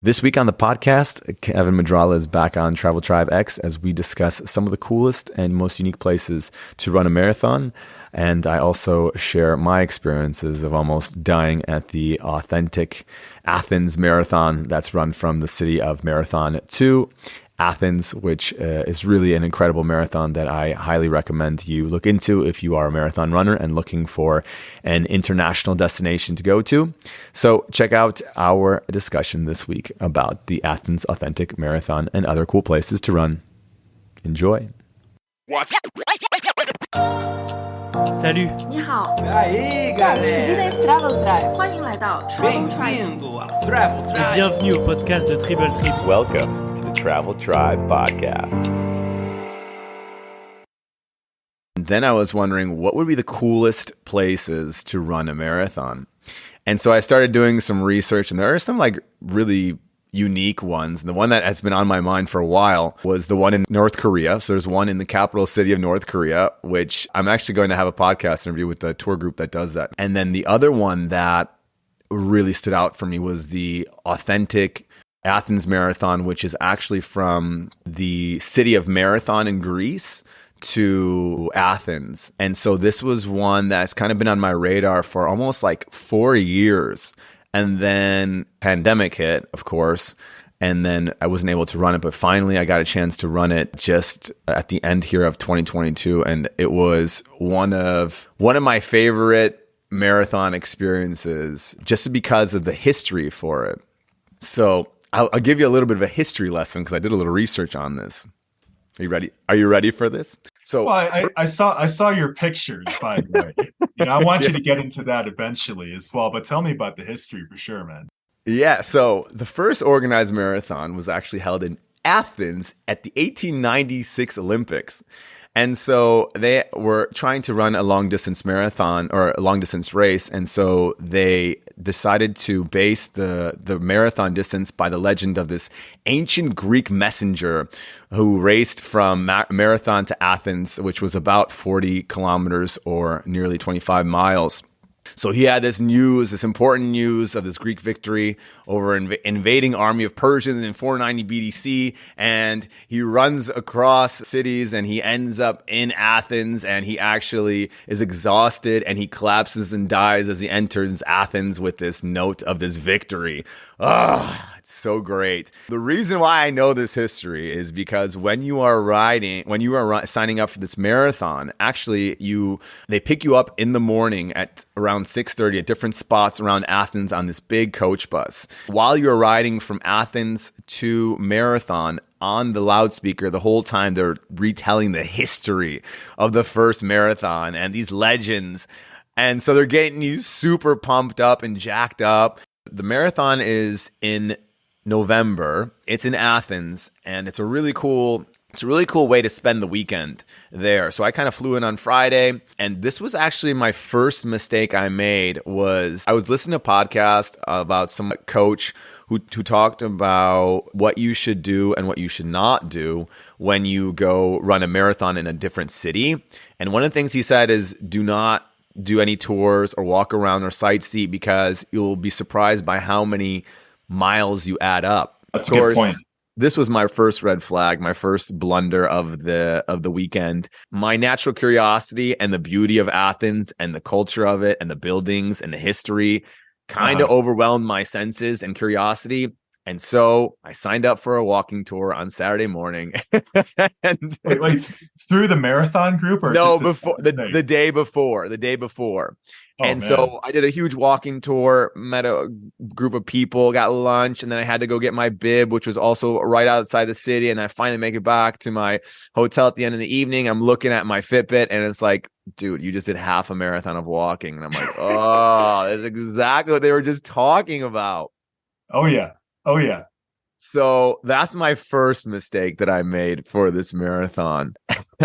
This week on the podcast, Kevin Madrala is back on Travel Tribe X as we discuss some of the coolest and most unique places to run a marathon. And I also share my experiences of almost dying at the authentic Athens Marathon that's run from the city of Marathon to Athens, which is really an incredible marathon that I highly recommend you look into if you are a marathon runner and looking for an international destination to go to. So check out our discussion this week about the Athens Authentic Marathon and other cool places to run. Enjoy. Salut. 你好， E aí, galera? Travel Tribe. 欢迎来到 Travel Tribe。 Bem-vindo ao Travel Et Tribe. bienvenue au podcast de Triple Trip. Welcome to the Travel Tribe podcast. Then I was wondering what would be the coolest places to run a marathon. And so I started doing some research, and there are some really unique ones. The one that has been on my mind for a while was the one in North Korea. So there's one in the capital city of North Korea, which I'm actually going to have a podcast interview with the tour group that does that. And then the other one that really stood out for me was the Authentic Athens Marathon, which is actually from the city of Marathon in Greece to Athens. And so this was one that's kind of been on my radar for almost 4 years. And then pandemic hit, of course, and then I wasn't able to run it. But finally, I got a chance to run it just at the end here of 2022. And it was one of my favorite marathon experiences just because of the history for it. So I'll give you a little bit of a history lesson because I did a little research on this. Are you ready? Are you ready for this? So well, I saw your pictures, by the way. I want you to get into that eventually as well. But tell me about the history for sure, man. Yeah, so the first organized marathon was actually held in Athens at the 1896 Olympics. And so they were trying to run a long distance marathon or a long distance race. And so they decided to base the marathon distance by the legend of this ancient Greek messenger who raced from Marathon to Athens, which was about 40 kilometers or nearly 25 miles. So he had this important news of this Greek victory over an invading army of Persians in 490 BDC, and he runs across cities and he ends up in Athens, and he actually is exhausted and he collapses and dies as he enters Athens with this note of this victory. It's so great. The reason why I know this history is because when you are signing up for this marathon, actually they pick you up in the morning at around 6:30 at different spots around Athens on this big coach bus. While you're riding from Athens to Marathon, on the loudspeaker the whole time they're retelling the history of the first marathon and these legends. And so they're getting you super pumped up and jacked up. The marathon is in November. It's in Athens, and it's a really cool way to spend the weekend there. So I kind of flew in on Friday, and this was actually my first mistake I made. Was I was listening to a podcast about some coach who talked about what you should do and what you should not do when you go run a marathon in a different city. And one of the things he said is do not do any tours or walk around or sightsee because you'll be surprised by how many miles you add up. That's a good point. This was my first red flag, my first blunder of the weekend. My natural curiosity and the beauty of Athens and the culture of it and the buildings and the history kind of overwhelmed my senses and curiosity. And so I signed up for a walking tour on Saturday morning. And Wait, through the marathon group or no, just before the day before. Oh, and man. so I did a huge walking tour, met a group of people, got lunch, and then I had to go get my bib, which was also right outside the city. And I finally make it back to my hotel at the end of the evening. I'm looking at my Fitbit, and it's like, dude, you just did half a marathon of walking. And I'm like, oh, that's exactly what they were just talking about. Oh yeah. So that's my first mistake that I made for this marathon.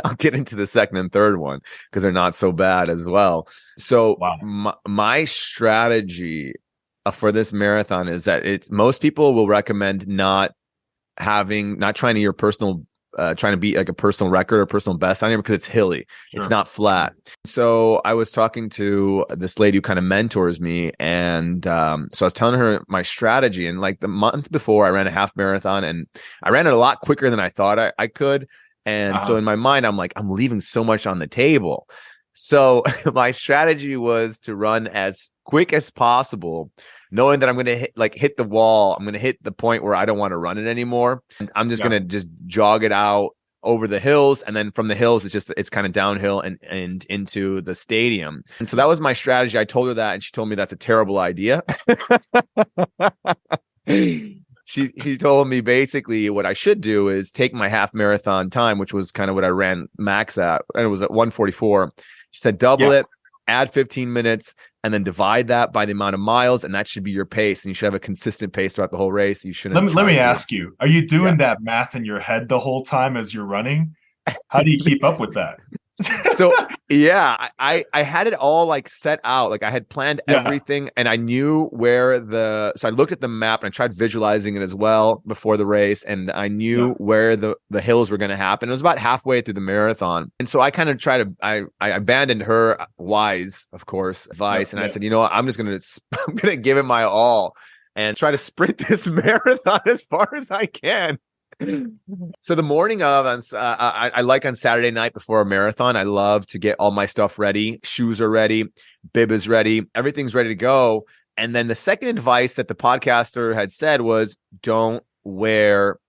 I'll get into the second and third one because they're not so bad as well. So my strategy for this marathon is that most people will recommend not trying your personal trying to beat like a personal record or personal best on here because it's hilly. It's not flat. So I was talking to this lady who kind of mentors me, and so I was telling her my strategy. And like the month before, I ran a half marathon, and I ran it a lot quicker than I thought I could. And so in my mind, I'm like, I'm leaving so much on the table. So my strategy was to run as quick as possible, knowing that I'm going to hit the wall. I'm going to hit the point where I don't want to run it anymore. And I'm just going to just jog it out over the hills. And then from the hills, it's kind of downhill and into the stadium. And so that was my strategy. I told her that, and she told me that's a terrible idea. She told me basically what I should do is take my half marathon time, which was kind of what I ran max at, and it was at 1:44. She said double it, add 15 minutes, and then divide that by the amount of miles, and that should be your pace. And you should have a consistent pace throughout the whole race. You shouldn't. Let me ask you: are you doing that math in your head the whole time as you're running? How do you keep up with that? So yeah, I had it all like set out. Like I had planned everything, and I knew where so I looked at the map and I tried visualizing it as well before the race, and I knew where the hills were going to happen. It was about halfway through the marathon. And so I kind of I abandoned her wise, of course, advice. And I said, you know what, I'm going to give it my all and try to sprint this marathon as far as I can. So the morning of, I like on Saturday night before a marathon, I love to get all my stuff ready. Shoes are ready, bib is ready, everything's ready to go. And then the second advice that the podcaster had said was, don't wear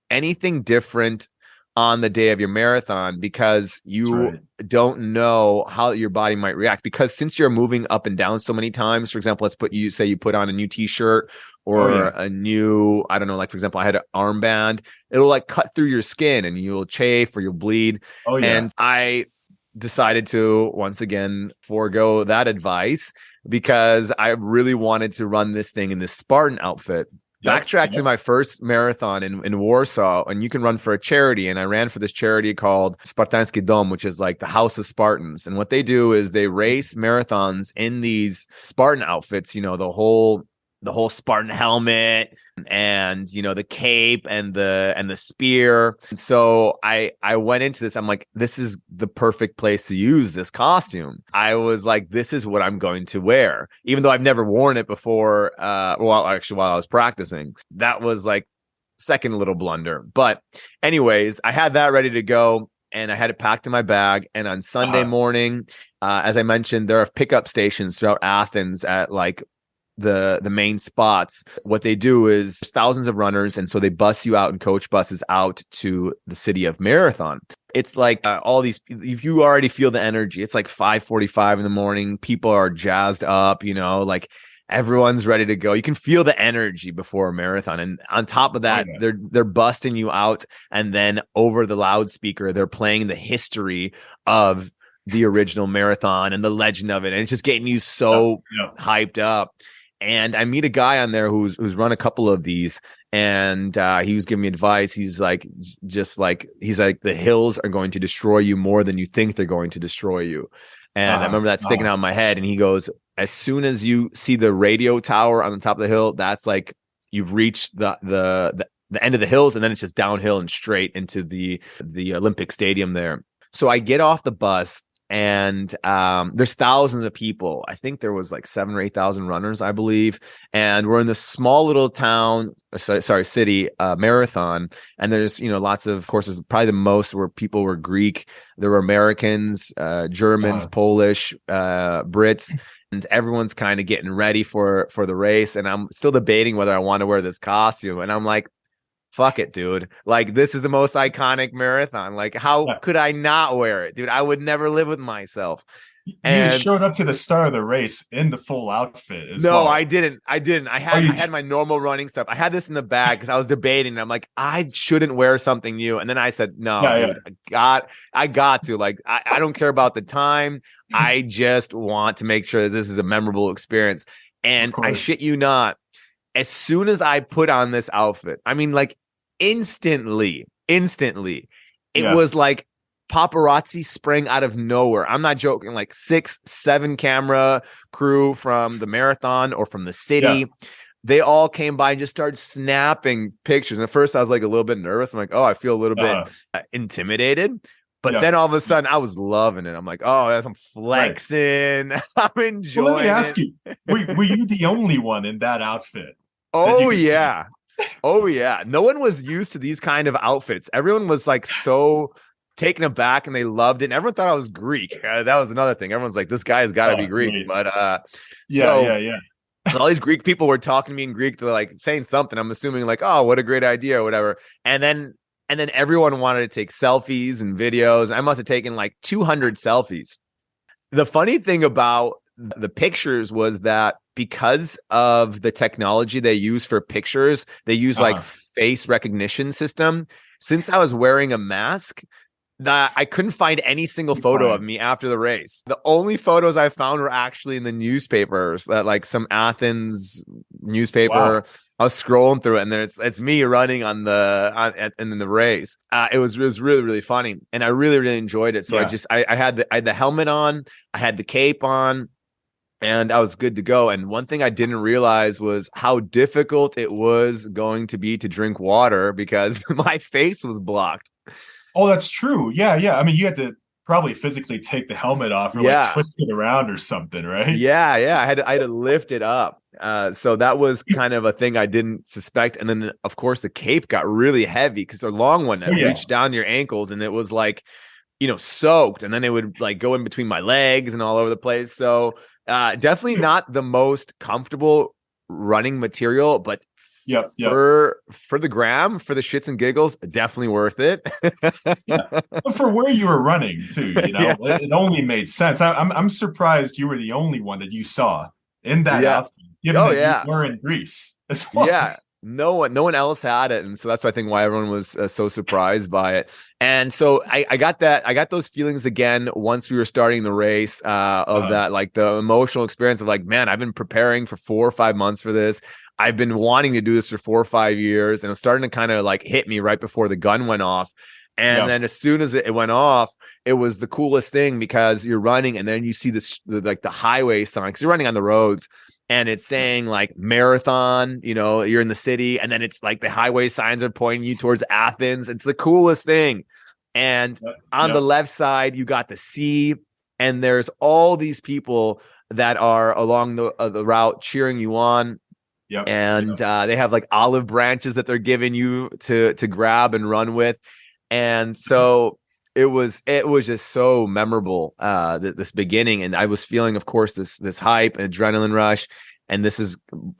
anything different on the day of your marathon, because you don't know how your body might react. Because since you're moving up and down so many times, for example, say you put on a new t-shirt or a new, I don't know, like for example, I had an armband, it'll like cut through your skin and you'll chafe or you'll bleed. And I decided to once again forego that advice because I really wanted to run this thing in this Spartan outfit. Backtrack to my first marathon in Warsaw, and you can run for a charity. And I ran for this charity called Spartański Dom, which is like the House of Spartans. And what they do is they race marathons in these Spartan outfits, you know, the whole Spartan helmet and, you know, the cape and the spear. And so I went into this. I'm like, this is the perfect place to use this costume. I was like, this is what I'm going to wear, even though I've never worn it before. While I was practicing, that was like second little blunder. But anyways, I had that ready to go. And I had it packed in my bag. And on Sunday morning, as I mentioned, there are pickup stations throughout Athens at like the main spots. What they do is there's thousands of runners, and so they bus you out in coach buses out to the city of Marathon. It's like all these, if you already feel the energy, it's like 5:45 in the morning. People are jazzed up, you know, like everyone's ready to go. You can feel the energy before a marathon. And on top of that, they're busting you out, and then over the loudspeaker, they're playing the history of the original marathon and the legend of it. And it's just getting you so hyped up. And I meet a guy on there who's run a couple of these, and he was giving me advice. He's like, the hills are going to destroy you more than you think they're going to destroy you. And I remember that sticking out in my head. And he goes, as soon as you see the radio tower on the top of the hill, that's like you've reached the end of the hills, and then it's just downhill and straight into the Olympic Stadium there. So I get off the bus. And there's thousands of people. I think there was like 7,000 or 8,000 runners, I believe. And we're in this small little city, Marathon. And there's, you know, lots of courses, probably the most where people were Greek. There were Americans, Germans, Polish, Brits. And everyone's kind of getting ready for the race. And I'm still debating whether I want to wear this costume. And I'm like, fuck it, dude. Like, this is the most iconic marathon. Like, how could I not wear it, dude? I would never live with myself. You showed up to the start of the race in the full outfit as well. No, I didn't. I had my normal running stuff. I had this in the bag because I was debating. And I'm like, I shouldn't wear something new. And then I said, no, dude, I got to. Like, I don't care about the time. I just want to make sure that this is a memorable experience. And I shit you not, as soon as I put on this outfit, I mean, like, instantly, it was like paparazzi sprang out of nowhere. I'm not joking. Like 6-7 camera crew from the marathon or from the city. they all came by and just started snapping pictures. And at first I was like a little bit nervous. I'm like, oh, I feel a little bit intimidated. But then all of a sudden I was loving it. I'm like, oh, I'm flexing. Right. I'm enjoying Well, let me ask it. you, were you the only one in that outfit? Oh, yeah. Oh, yeah. No one was used to these kind of outfits. Everyone was like so taken aback and they loved it. And everyone thought I was Greek. That was another thing. Everyone's like, this guy's got to be Greek. Right. But yeah. All these Greek people were talking to me in Greek. They're like saying something. I'm assuming like, oh, what a great idea or whatever. And then everyone wanted to take selfies and videos. I must have taken like 200 selfies. The funny thing about the pictures was that because of the technology they use for pictures, they use like face recognition system. Since I was wearing a mask, that I couldn't find any single photo of me after the race. The only photos I found were actually in the newspapers, that like some Athens newspaper. Wow. I was scrolling through it, and then it's me running in the race. It was really, really funny, and I really, really enjoyed it. So I had the helmet on, I had the cape on, and I was good to go. And one thing I didn't realize was how difficult it was going to be to drink water because my face was blocked. Oh, that's true. Yeah. I mean, you had to probably physically take the helmet off or like twist it around or something, right? Yeah. I had to lift it up. So that was kind of a thing I didn't suspect. And then, of course, the cape got really heavy because they're long one that reached down your ankles, and it was like, soaked. And then it would like go in between my legs and all over the place. So definitely not the most comfortable running material, but for the gram, for the shits and giggles, definitely worth it. But for where you were running too, it only made sense. I'm surprised you were the only one that you saw in that outfit, given that you were in Greece as well. Yeah. No one else had it, and so that's why everyone was so surprised by it. And so I got those feelings again once we were starting the race of that, like the emotional experience of like, man, I've been preparing for 4 or 5 months for this. I've been wanting to do this for 4 or 5 years, and it's starting to kind of like hit me right before the gun went off. And then as soon as it went off, it was the coolest thing because you're running, and then you see the highway sign because you're running on the roads. And it's saying like marathon, you're in the city, and then it's like the highway signs are pointing you towards Athens. It's the coolest thing. And on the left side, you got the sea, and there's all these people that are along the route cheering you on. They have like olive branches that they're giving you to grab and run with. And so it was just so memorable, this beginning. And I was feeling, of course, this hype and adrenaline rush. And this is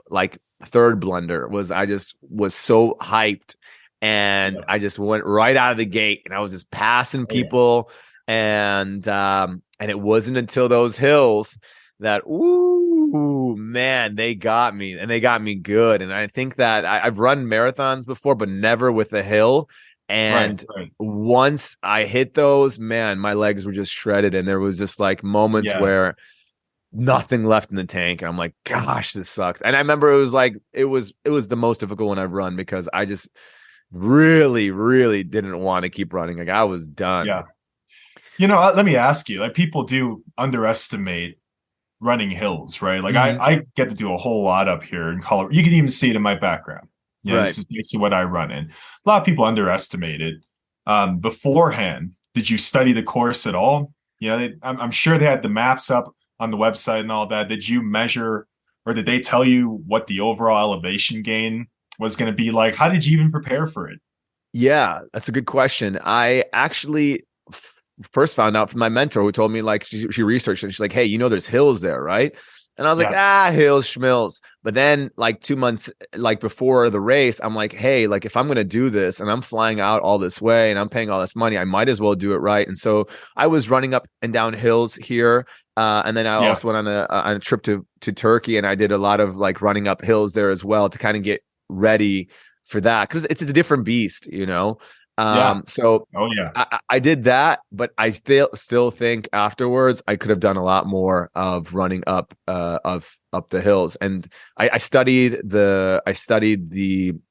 like third blunder was I just was so hyped, and I just went right out of the gate, and I was just passing people. And it wasn't until those hills that, ooh, man, they got me, and they got me good. And I think that I've run marathons before, but never with a hill. And once I hit those, man, my legs were just shredded. And there was just like moments where nothing left in the tank. And I'm like, gosh, this sucks. And I remember it was the most difficult one I've run because I just really, really didn't want to keep running. Like I was done. Yeah. Let me ask you, like people do underestimate running hills, right? Like I get to do a whole lot up here in Colorado. You can even see it in my background. This is basically what I run in. A lot of people underestimate it. Beforehand, did you study the course at all? I'm sure they had the maps up on the website and all that. Did you measure, or did they tell you what the overall elevation gain was going to be like? How did you even prepare for it? Yeah, that's a good question. I actually first found out from my mentor who told me like she researched and she's like, hey, there's hills there, right? And I was like, hills, schmills. But then like 2 months like before the race, I'm like, hey, like if I'm going to do this and I'm flying out all this way and I'm paying all this money, I might as well do it right. And so I was running up and down hills here. And then I also went on a trip to Turkey, and I did a lot of like running up hills there as well to kind of get ready for that. Cause it's a different beast, So I did that, but I still think afterwards I could have done a lot more of running up the hills. And I studied the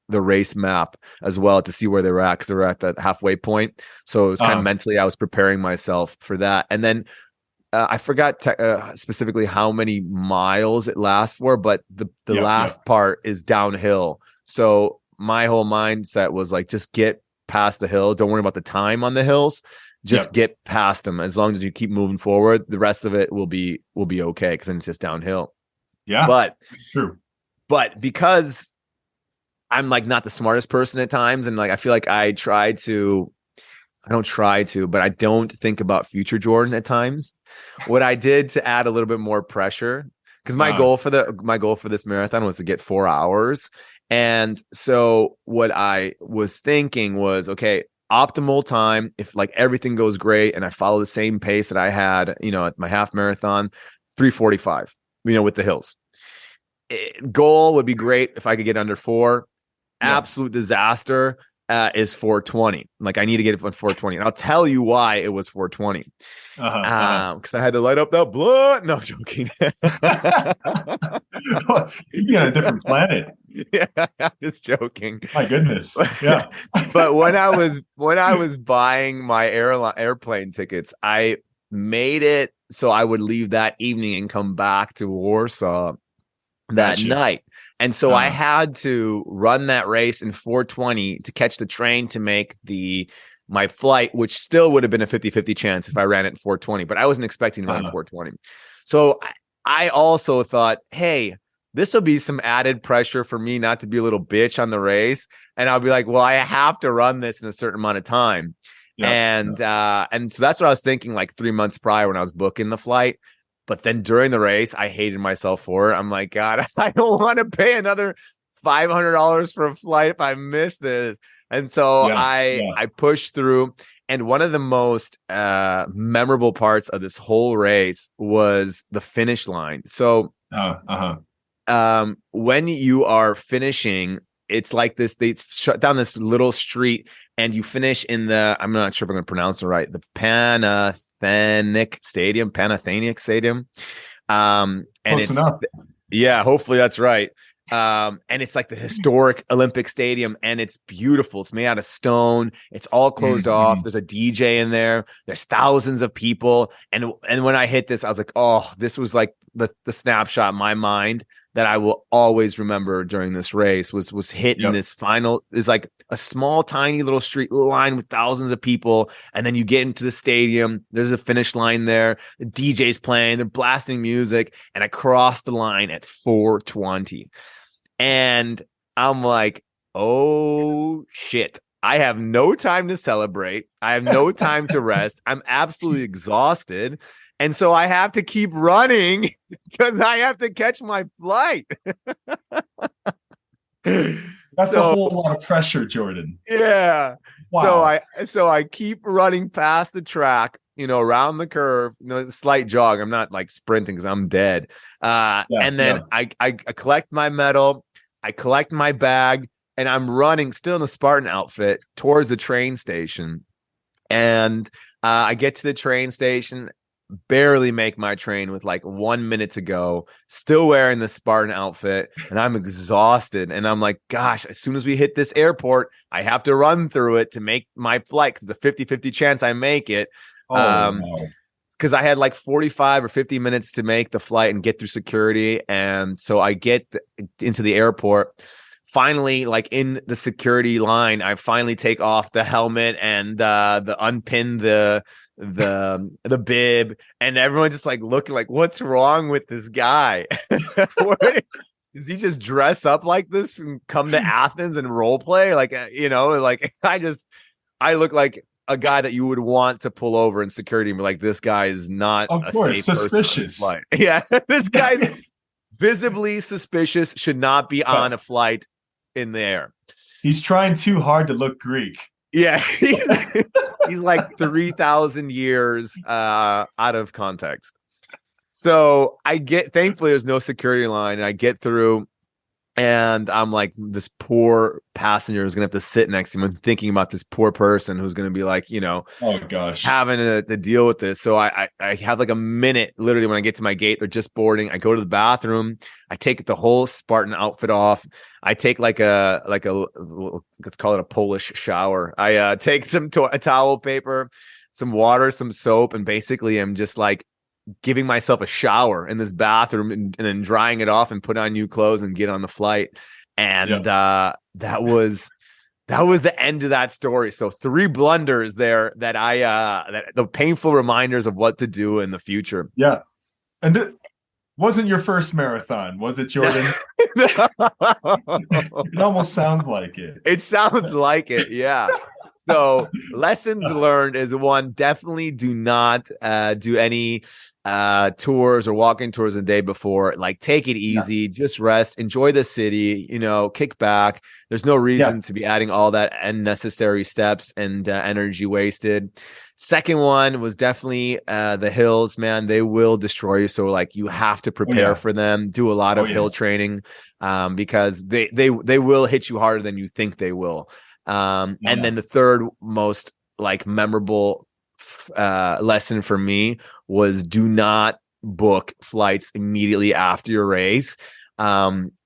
race map as well to see where they were at, because they were at the halfway point. So it was kind of mentally I was preparing myself for that. And then I forgot specifically how many miles it lasts for, but the last part is downhill. So my whole mindset was like, just get past the hills. Don't worry about the time on the hills. Just get past them. As long as you keep moving forward, the rest of it will be okay, because then it's just downhill. Yeah, but it's true. But because I'm like not the smartest person at times, and like I feel like I don't try to, but I don't think about future Jordan at times. What I did to add a little bit more pressure, because my goal for this marathon was to get 4 hours. And so what I was thinking was, okay, optimal time, if like everything goes great and I follow the same pace that I had, at my half marathon, 3:45, with the hills. Goal would be great if I could get under 4. Absolute disaster is 4:20. Like I need to get it on 4:20, and I'll tell you why it was 4:20. Because I had to light up that blood. No, joking. You'd be on a different planet. Yeah, I'm just joking. My goodness. Yeah. But when I was buying my airplane tickets, I made it so I would leave that evening and come back to Warsaw that night. And so I had to run that race in 4:20 to catch the train to make my flight, which still would have been a 50-50 chance if I ran it in 4:20, but I wasn't expecting to run 4:20. So I also thought, hey, this will be some added pressure for me not to be a little bitch on the race. And I'll be like, well, I have to run this in a certain amount of time. And so that's what I was thinking like 3 months prior when I was booking the flight. But then during the race, I hated myself for it. I'm like, God, I don't want to pay another $500 for a flight if I miss this. And so I pushed through. And one of the most memorable parts of this whole race was the finish line. So when you are finishing, it's like this, they shut down this little street and you finish in I'm not sure if I'm going to pronounce it right, the Panathenic Stadium. And Close enough. Yeah, hopefully that's right. And it's like the historic Olympic Stadium, and it's beautiful. It's made out of stone. It's all closed off. There's a DJ in there. There's thousands of people. And when I hit this, I was like, oh, this was like the snapshot in my mind that I will always remember during this race was hitting this final. It's like a small, tiny little street line with thousands of people. And then you get into the stadium. There's a finish line there. The DJ's playing. They're blasting music. And I crossed the line at 4:20. And I'm like, oh, shit. I have no time to celebrate. I have no time to rest. I'm absolutely exhausted. And so I have to keep running because I have to catch my flight. That's a whole lot of pressure, Jordan. Yeah. Wow. So I keep running past the track, around the curve, slight jog. I'm not like sprinting because I'm dead. And then I collect my medal, I collect my bag, and I'm running still in the Spartan outfit towards the train station. And I get to the train station, barely make my train with like 1 minute to go, still wearing the Spartan outfit, and I'm exhausted. And I'm like, gosh, as soon as we hit this airport, I have to run through it to make my flight because it's a 50-50 chance I make it. Because I had like 45 or 50 minutes to make the flight and get through security. And so I get into the airport. Finally, like in the security line, I finally take off the helmet and unpin the bib, and everyone just like looking like, what's wrong with this guy? Does he just dress up like this and come to Athens and role play? Like, like I look like a guy that you would want to pull over in security and be like, this guy is not, of course, suspicious. Yeah, this guy's visibly suspicious, should not be on a flight in the air. He's trying too hard to look Greek. Yeah, he's like 3,000 years out of context. So thankfully there's no security line, and I get through, and I'm like, this poor passenger is gonna have to sit next to him. I'm thinking about this poor person who's gonna be like, oh gosh, having to deal with this. So I have like a minute, literally, when I get to my gate, they're just boarding. I go to the bathroom. I take the whole Spartan outfit off. I take like a let's call it a Polish shower. I take some towel paper, some water, some soap, and basically I'm just like giving myself a shower in this bathroom and then drying it off and put on new clothes and get on the flight. And that was the end of that story. So 3 blunders there that the painful reminders of what to do in the future. Yeah. And it wasn't your first marathon, was it, Jordan? It almost sounds like it. It sounds like it, yeah. So lessons learned is one, definitely do not do any tours or walking tours the day before. Like, take it easy, just rest, enjoy the city, kick back. There's no reason to be adding all that unnecessary steps and energy wasted. Second one was definitely the hills, man. They will destroy you. So like, you have to prepare for them, do a lot of hill training because they will hit you harder than you think they will. And then the third most like memorable lesson for me was do not book flights immediately after your race.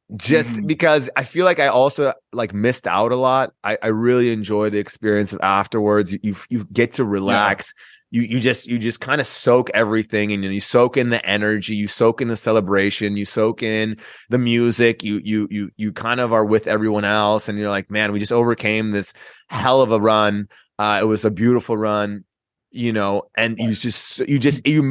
Because I feel like I also like missed out a lot. I really enjoy the experience of afterwards. You get to relax. You just kind of soak everything, and you soak in the energy, you soak in the celebration, you soak in the music, you kind of are with everyone else, and you're like, man, we just overcame this hell of a run. It was a beautiful run, and you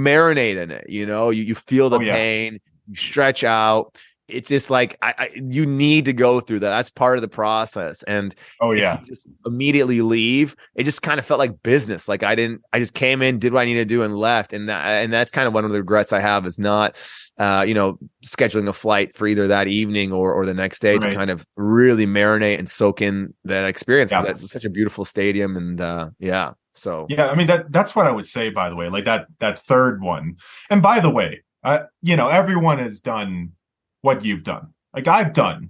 marinate in it, you feel the pain, you stretch out. It's just like you need to go through that. That's part of the process. And if you just immediately leave, it just kind of felt like business. Like I just came in, did what I needed to do, and left. And that's kind of one of the regrets I have, is not scheduling a flight for either that evening or the next day to kind of really marinate and soak in that experience, because that's such a beautiful stadium. And so I mean, that's what I would say, by the way, like that third one. And by the way, everyone has done what you've done. Like, I've done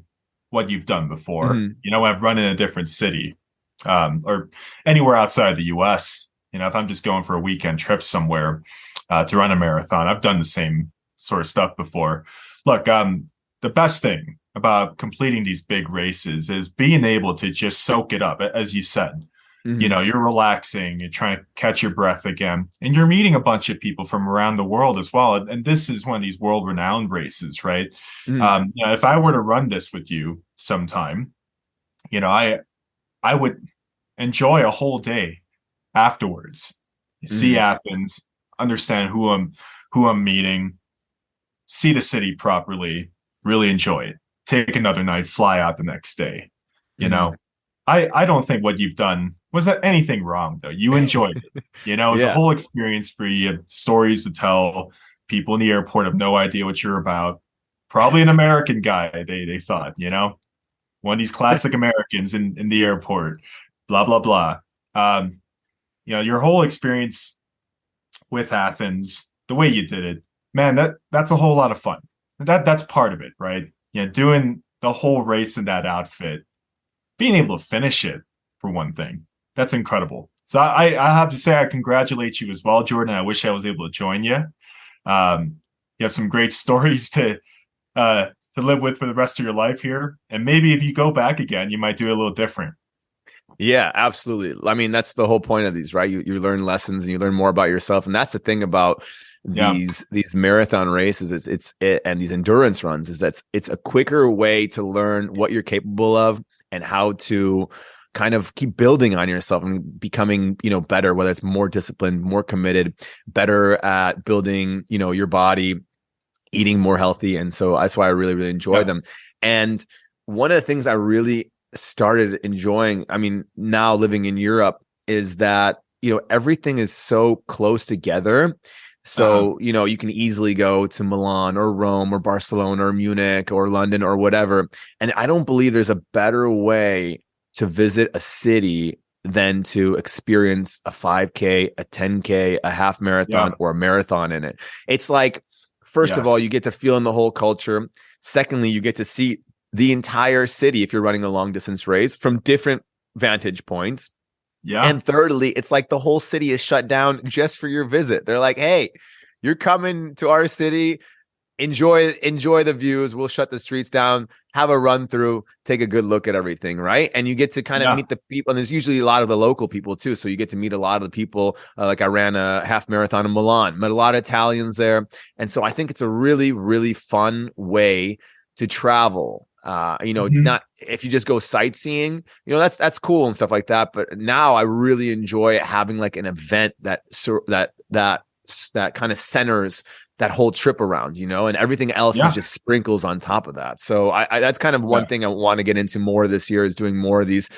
what you've done before. I've run in a different city or anywhere outside the US. If I'm just going for a weekend trip somewhere to run a marathon, I've done the same sort of stuff before. Look, the best thing about completing these big races is being able to just soak it up, as you said. You're relaxing, you're trying to catch your breath again, and you're meeting a bunch of people from around the world as well. And this is one of these world-renowned races, right? If I were to run this with you sometime, I would enjoy a whole day afterwards. See Athens, understand who I'm meeting, see the city properly, really enjoy it. Take another night, fly out the next day. I don't think what you've done was anything wrong, though. You enjoyed it. It was a whole experience for you. You have stories to tell. People in the airport have no idea what you're about. Probably an American guy, they thought, one of these classic Americans in the airport, blah, blah, blah. Your whole experience with Athens, the way you did it, man, that's a whole lot of fun. That's part of it, right? Doing the whole race in that outfit, being able to finish it, for one thing, that's incredible. So I have to say, I congratulate you as well, Jordan. I wish I was able to join you. You have some great stories to live with for the rest of your life here. And maybe if you go back again, you might do it a little different. Yeah, absolutely. I mean, that's the whole point of these, right? You learn lessons and you learn more about yourself. And that's the thing about these marathon races, and these endurance runs, is that it's a quicker way to learn what you're capable of and how to kind of keep building on yourself and becoming, better, whether it's more disciplined, more committed, better at building, your body, eating more healthy. And so that's why I really, really enjoy them. And one of the things I really started enjoying, I mean, now living in Europe, is that, everything is so close together. So, you can easily go to Milan or Rome or Barcelona or Munich or London or whatever. And I don't believe there's a better way to visit a city than to experience a 5K, a 10K, a half marathon, or a marathon in it. It's like, first of all, you get to feel in the whole culture. Secondly, you get to see the entire city if you're running a long distance race from different vantage points. And thirdly, it's like the whole city is shut down just for your visit. They're like, hey, you're coming to our city. enjoy the views. We'll shut the streets down, have a run through, take a good look at everything, right? And you get to kind of Yeah. meet the people, and there's usually a lot of the local people too. So you get to meet a lot of the people. Like I ran a half marathon in Milan, met a lot of Italians there, and so I think it's a really, really fun way to travel. Mhm. Not if you just go sightseeing, that's cool and stuff like that. But now I really enjoy having like an event that kind of centers that whole trip around, and everything else is Yeah. just sprinkles on top of that. So I that's kind of one thing I Yes. want to get into more this year, is doing more of these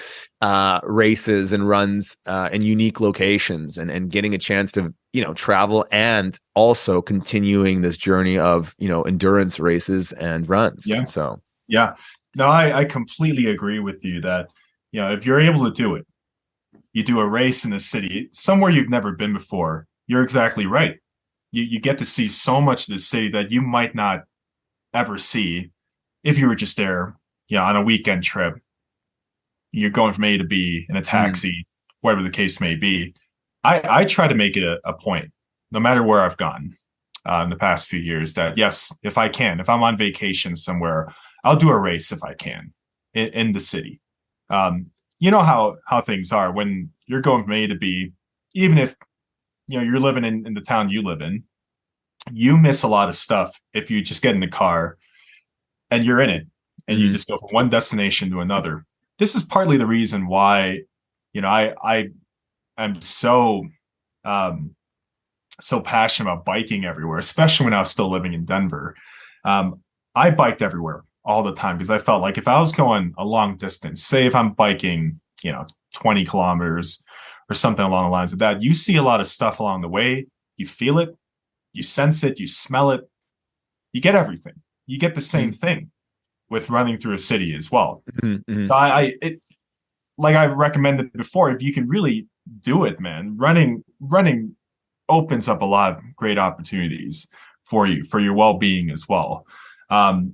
races and runs in unique locations, and getting a chance to, travel, and also continuing this journey of, endurance races and runs. Yeah. So Yeah. No, I completely agree with you that, if you're able to do it, you do a race in a city, somewhere you've never been before, you're exactly right. You get to see so much of the city that you might not ever see if you were just there, on a weekend trip. You're going from A to B in a mm, taxi, whatever the case may be. I try to make it a point, no matter where I've gone in the past few years, that yes, if I can, if I'm on vacation somewhere, I'll do a race if I can in the city. You know how things are when you're going from A to B, even if you're living in the town you live in, you miss a lot of stuff if you just get in the car and you're in it and you mm, just go from one destination to another. This is partly the reason why, I am um, so passionate about biking everywhere, especially when I was still living in Denver. I biked everywhere all the time because I felt like if I was going a long distance, say if I'm biking, 20 kilometers or something along the lines of that, you see a lot of stuff along the way. You feel it, you sense it, you smell it, you get everything. You get the same mm, thing with running through a city as well. mm, mm. So like I recommended before, if you can really do it, man, running opens up a lot of great opportunities for you, for your well-being as well. Um,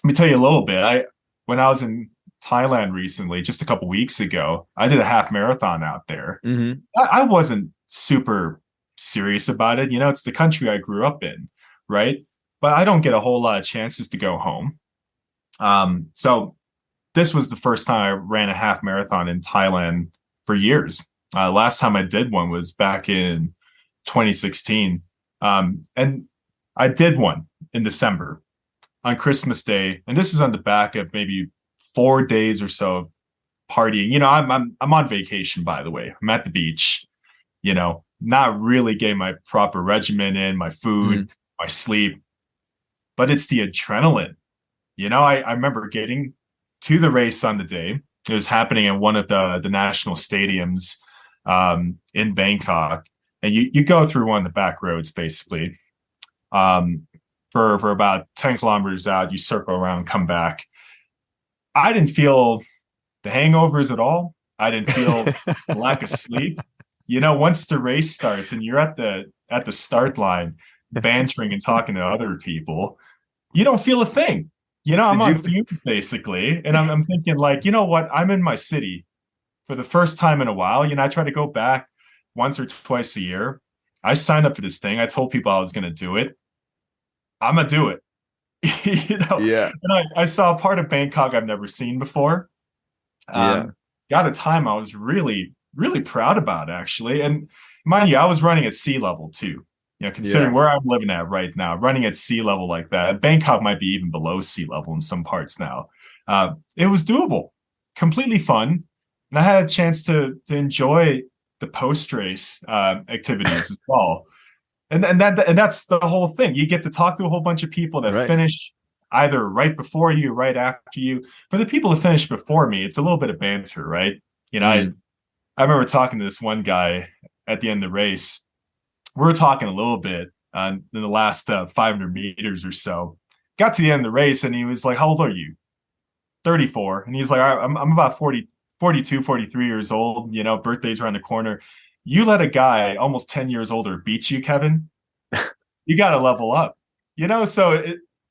Let me tell you a little bit. When I was in Thailand recently, just a couple weeks ago, I did a half marathon out there. Mhm. I wasn't super serious about it. It's the country I grew up in, right? But I don't get a whole lot of chances to go home. So this was the first time I ran a half marathon in Thailand for years. Last time I did one was back in 2016. And I did one in December on Christmas Day. And this is on the back of maybe 4 days or so of partying. I'm on vacation, by the way. I'm at the beach, not really getting my proper regimen in, my food, Mhm. my sleep, but it's the adrenaline. I remember getting to the race on the day. It was happening in one of the national stadiums in Bangkok. And you go through one of the back roads, basically. Um, for about 10 kilometers out, you circle around, come back. I didn't feel the hangovers at all. I didn't feel the lack of sleep. Once the race starts and you're at the start line, bantering and talking to other people, you don't feel a thing. I'm Did on you fumes basically, and I'm thinking like, you know what? I'm in my city for the first time in a while. I try to go back once or twice a year. I signed up for this thing. I told people I was going to do it. I'm gonna do it. Yeah. And I saw a part of Bangkok I've never seen before. Yeah. Got a time I was really, really proud about actually. And mind you, I was running at sea level too. Considering Yeah. where I'm living at right now, running at sea level like that, Bangkok might be even below sea level in some parts now. It was doable, completely fun, and I had a chance to enjoy the post race activities as well. And that's the whole thing. You get to talk to a whole bunch of people that Right. finish either right before you, right after you. For the people that finish before me, it's a little bit of banter, right? I Mm. I remember talking to this one guy at the end of the race. We were talking a little bit in the last 500 meters or so. Got to the end of the race, and he was like, "How old are you?" 34. And he's like, I'm about 40, 42, 43 years old. Birthday's around the corner. You let a guy almost 10 years older beat you, Kevin, you got to level up. So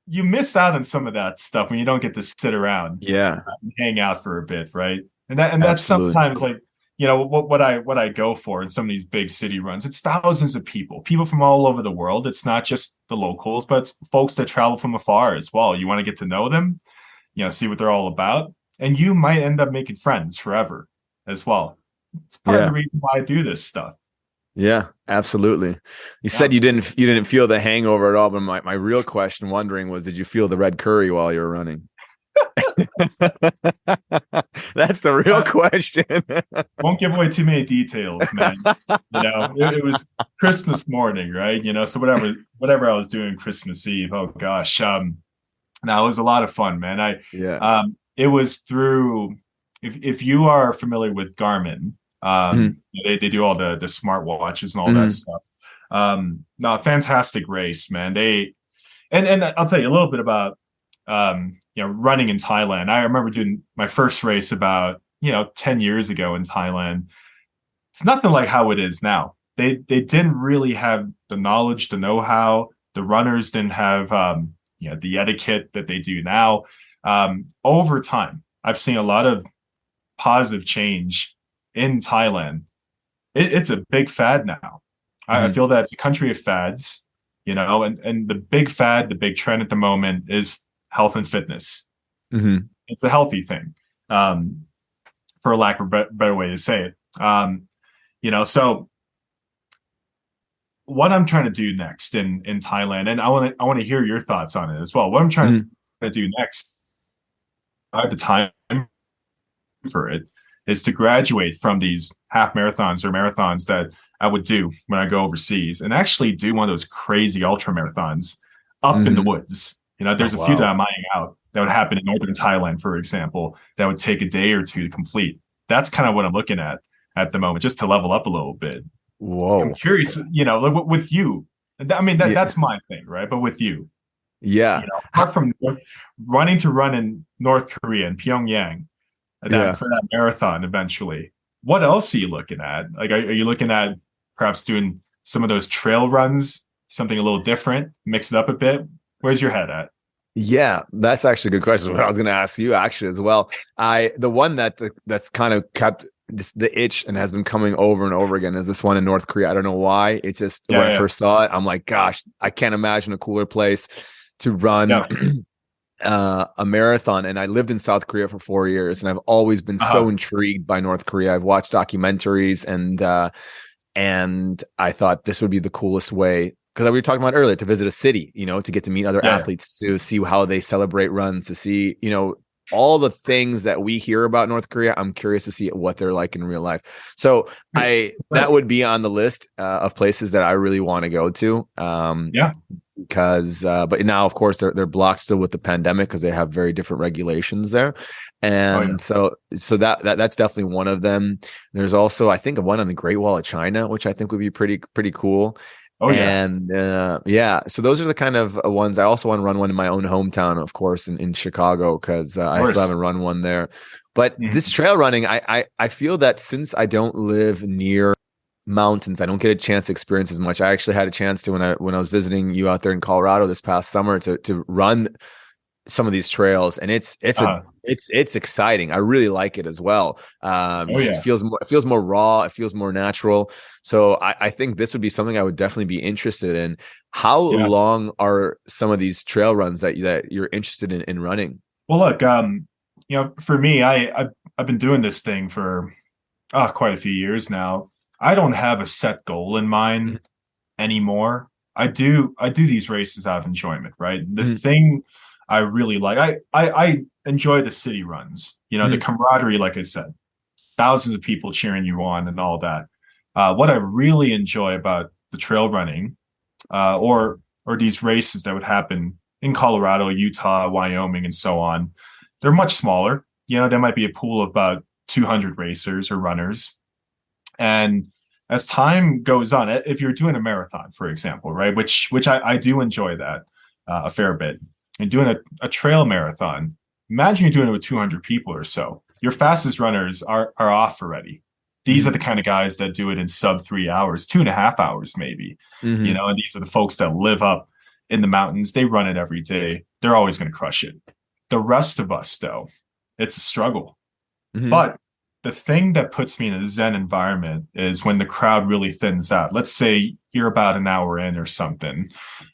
you miss out on some of that stuff when you don't get to sit around Yeah. and hang out for a bit, right? And that's Absolutely. sometimes like what I go for in some of these big city runs, it's thousands of people from all over the world. It's not just the locals, but it's folks that travel from afar as well. You want to get to know them, see what they're all about, and you might end up making friends forever as well. It's part of the reason why I do this stuff. Yeah, absolutely. You said you didn't feel the hangover at all, but my real question wondering was, did you feel the red curry while you were running? That's the real question. Won't give away too many details, man. It was Christmas morning, right? So whatever I was doing Christmas Eve. Oh gosh, now it was a lot of fun, man. It was through. If you are familiar with Garmin, they do all the smartwatches and all that stuff. No, fantastic race, man. And I'll tell you a little bit about running in Thailand. I remember doing my first race about 10 years ago in Thailand. It's nothing like how it is now. They didn't really have the knowledge, the know-how. The runners didn't have the etiquette that they do now. Over time, I've seen a lot of positive change in Thailand. It's a big fad now. I feel that it's a country of fads, and the big fad, the big trend at the moment is health and fitness. It's a healthy thing, for lack of a better way to say it. So what I'm trying to do next in Thailand, and I want to hear your thoughts on it as well. What I'm trying to do next, I have the time for it, is to graduate from these half marathons or marathons that I would do when I go overseas and actually do one of those crazy ultra marathons up in the woods. There's a few that I'm eyeing out that would happen in northern Thailand, for example, that would take a day or two to complete. That's kind of what I'm looking at the moment, just to level up a little bit. Whoa. I'm curious, with you. I mean, that's my thing, right? But with you. Yeah. Apart from running to run in North Korea and Pyongyang, for that marathon eventually, what else are you looking at? Like, are you looking at perhaps doing some of those trail runs, something a little different, mix it up a bit? Where's your head at? Yeah, that's actually a good question. What I was going to ask you actually as well. The one that's kind of kept just the itch and has been coming over and over again is this one in North Korea. I don't know why. It's just when I first saw it, I'm like, gosh, I can't imagine a cooler place to run a marathon. And I lived in South Korea for 4 years, and I've always been so intrigued by North Korea. I've watched documentaries, and I thought this would be the coolest way, because we were talking about earlier, to visit a city, to get to meet other athletes, to see how they celebrate runs, to see, all the things that we hear about North Korea. I'm curious to see what they're like in real life. So that would be on the list of places that I really want to go to. Because but now, of course, they're blocked still with the pandemic because they have very different regulations there. And so that's definitely one of them. There's also, I think, one on the Great Wall of China, which I think would be pretty cool. So those are the kind of ones. I also want to run one in my own hometown, of course, in Chicago, because I still haven't run one there. But this trail running, I feel that since I don't live near mountains, I don't get a chance to experience as much. I actually had a chance to, when I was visiting you out there in Colorado this past summer, to run some of these trails, and it's exciting. I really like it as well. It feels more raw. It feels more natural. So I think this would be something I would definitely be interested in. How long are some of these trail runs that you're interested in running? Well, look, for me, I've been doing this thing for quite a few years now. I don't have a set goal in mind anymore. I do these races out of enjoyment, right? The thing I really like, I enjoy the city runs, the camaraderie, like I said, thousands of people cheering you on and all that. What I really enjoy about the trail running, or these races that would happen in Colorado, Utah, Wyoming, and so on, they're much smaller. There might be a pool of about 200 racers or runners. And as time goes on, if you're doing a marathon, for example, right, which I do enjoy that a fair bit, and doing a trail marathon, imagine you're doing it with 200 people or so. Your fastest runners are off already. These are the kind of guys that do it in sub 3 hours, 2.5 hours, maybe, and these are the folks that live up in the mountains. They run it every day. They're always going to crush it. The rest of us, though, it's a struggle. But the thing that puts me in a Zen environment is when the crowd really thins out. Let's say you're about an hour in or something,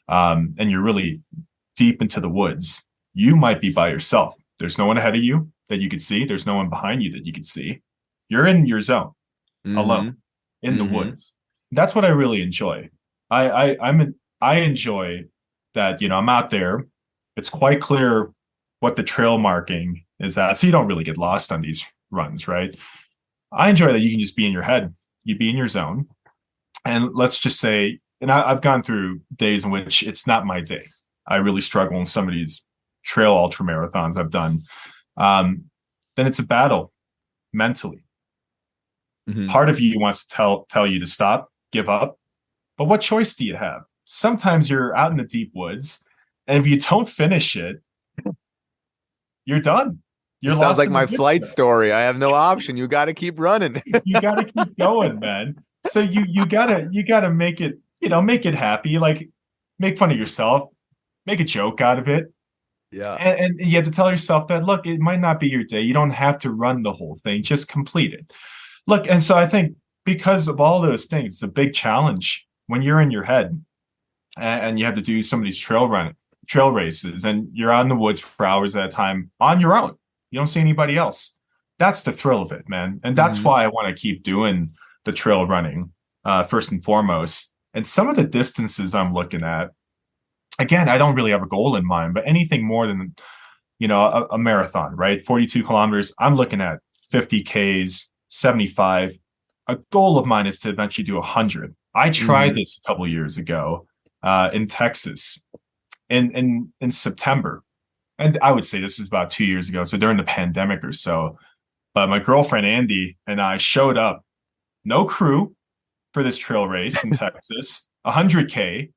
and you're really deep into the woods. You might be by yourself. There's no one ahead of you that you could see. There's no one behind you that you could see. You're in your zone, alone, in the woods. That's what I really enjoy. I enjoy that, I'm out there. It's quite clear what the trail marking is at. So you don't really get lost on these runs, right? I enjoy that you can just be in your head, you be in your zone. And let's just say, and I've gone through days in which it's not my day. I really struggle in some of these trail ultra marathons I've done. Then it's a battle mentally. Part of you wants to tell you to stop, give up. But what choice do you have? Sometimes you're out in the deep woods, and if you don't finish it, you're done. You're It sounds like my flight story. I have no option. You got to keep running. You got to keep going, man. So you gotta make it, make it happy. Like, make fun of yourself, make a joke out of it. Yeah. And you have to tell yourself that, look, it might not be your day. You don't have to run the whole thing. Just complete it. Look, and so I think because of all those things, it's a big challenge when you're in your head and you have to do some of these trail races, and you're out in the woods for hours at a time on your own. You don't see anybody else. That's the thrill of it, man. And that's why I want to keep doing the trail running, first and foremost. And some of the distances I'm looking at, again, I don't really have a goal in mind, but anything more than, a marathon, right? 42 kilometers. I'm looking at 50 Ks, 75. A goal of mine is to eventually do 100. I tried this a couple of years ago in Texas in September. And I would say this is about 2 years ago, so during the pandemic or so. But my girlfriend, Andy, and I showed up, no crew, for this trail race in Texas, 100K.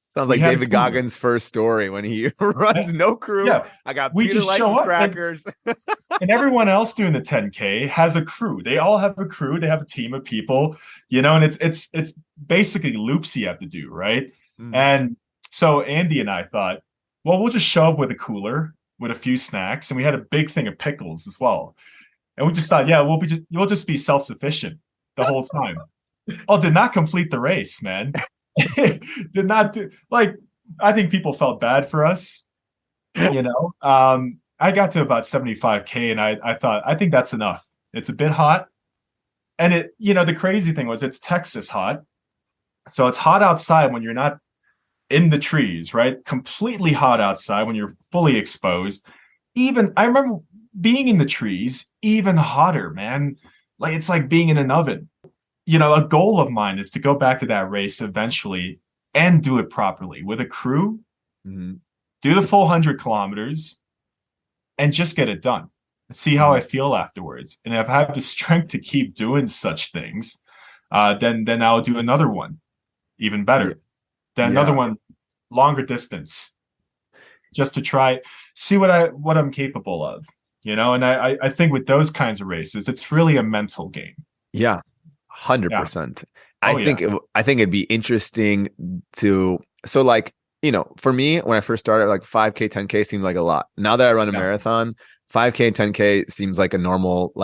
Sounds like David Goggins' first story when he runs no crew. Yeah. I got Peter Light and crackers. And everyone else doing the 10K has a crew. They all have a crew. They have a team of people, and it's basically loops you have to do, right? And so Andy and I thought, well, we'll just show up with a cooler with a few snacks, and we had a big thing of pickles as well. And we just thought, yeah, we'll just be self-sufficient the whole time. Oh, did not complete the race, man. Did not do, I think people felt bad for us, I got to about 75K, and I thought, I think that's enough. It's a bit hot. And the crazy thing was, it's Texas hot. So it's hot outside when you're not in the trees, right? Completely hot outside when you're fully exposed. Even I remember being in the trees, even hotter, man. Like, it's like being in an oven. A goal of mine is to go back to that race eventually and do it properly with a crew, do the full 100 kilometers, and just get it done. See how I feel afterwards. And if I have the strength to keep doing such things, then I'll do another one, even better. Then another one, longer distance, just to try, see what I'm capable of, And I think with those kinds of races, it's really a mental game. Yeah. 100%. I think it'd be interesting to, for me, when I first started, 5K, 10K seemed like a lot. Now that I run a marathon, 5K, 10K seems like a normal,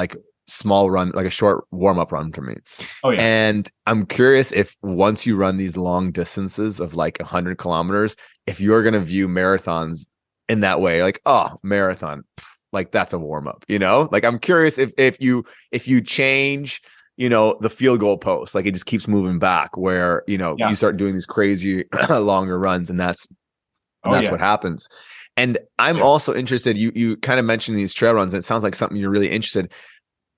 small run, like a short warm-up run for me. Oh yeah. And I'm curious if once you run these long distances of 100 kilometers, if you're going to view marathons in that way, marathon, that's a warm-up, I'm curious if you change the field goal post, it just keeps moving back where, you start doing these crazy longer runs, and that's what happens. And I'm also interested, you kind of mentioned these trail runs, and it sounds like something you're really interested.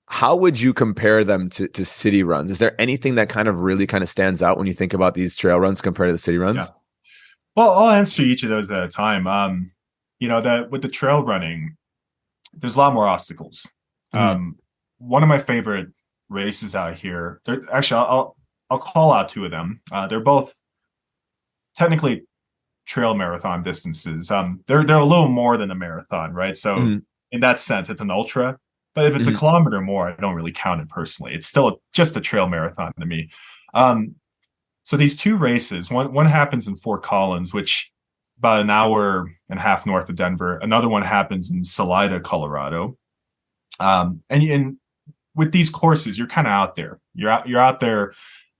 How would you compare them to city runs? Is there anything that really stands out when you think about these trail runs compared to the city runs? Yeah. Well, I'll answer each of those at a time. That with the trail running, there's a lot more obstacles. One of my favorite races out here, I'll call out two of them. They're both technically trail marathon distances. They're a little more than a marathon, right? So in that sense, it's an ultra. But if it's a kilometer more, I don't really count it personally. It's still just a trail marathon to me. So these two races, one happens in Fort Collins, which about an hour and a half north of Denver. Another one happens in Salida, Colorado. And with these courses, you're kind of out there. You're out there,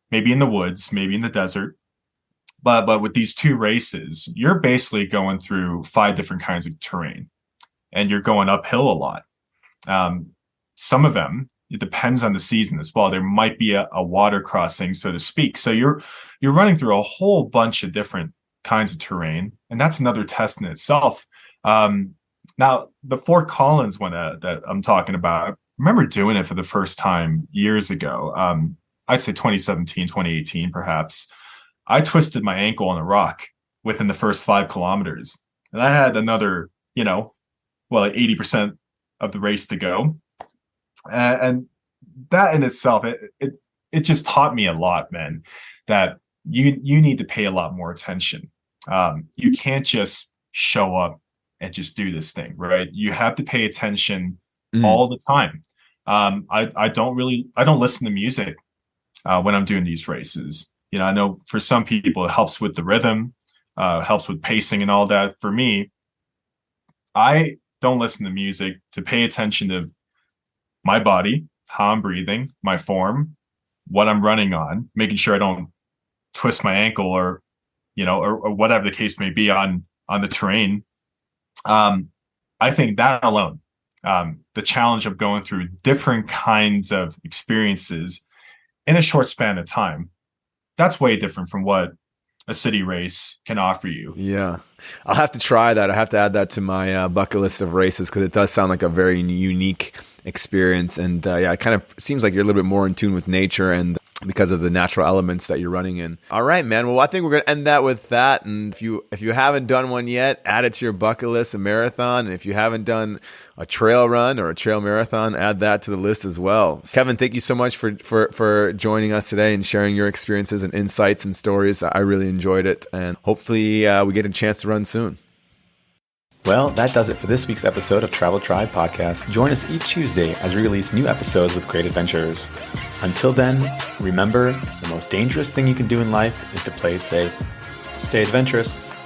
maybe in the woods, maybe in the desert. But with these 2 races, you're basically going through 5 different kinds of terrain, and you're going uphill a lot. Some of them, it depends on the season as well. There might be a water crossing, so to speak. So you're running through a whole bunch of different kinds of terrain, and that's another test in itself. Now, the Fort Collins one that I'm talking about, I remember doing it for the first time years ago. I'd say 2017, 2018, perhaps. I twisted my ankle on a rock within the first 5 kilometers, and I had another, like 80% of the race to go. And that in itself, it just taught me a lot, man, that you need to pay a lot more attention. You can't just show up and just do this thing, right? You have to pay attention all the time. I don't listen to music when I'm doing these races. I know for some people it helps with the rhythm, helps with pacing and all that. For me, I don't listen to music to pay attention to my body, how I'm breathing, my form, what I'm running on, making sure I don't twist my ankle or whatever the case may be on the terrain. I think that alone, the challenge of going through different kinds of experiences in a short span of time, that's way different from what a city race can offer you. Yeah. I'll have to try that. I have to add that to my bucket list of races, because it does sound like a very unique experience. And it kind of seems like you're a little bit more in tune with nature, and because of the natural elements that you're running in. All right, man. Well, I think we're going to end that with that. And if you haven't done one yet, add it to your bucket list, a marathon. And if you haven't done a trail run or a trail marathon, add that to the list as well. Kevin, thank you so much for joining us today and sharing your experiences and insights and stories. I really enjoyed it. And hopefully we get a chance to run soon. Well, that does it for this week's episode of Travel Tribe Podcast. Join us each Tuesday as we release new episodes with great adventures. Until then, remember, the most dangerous thing you can do in life is to play it safe. Stay adventurous.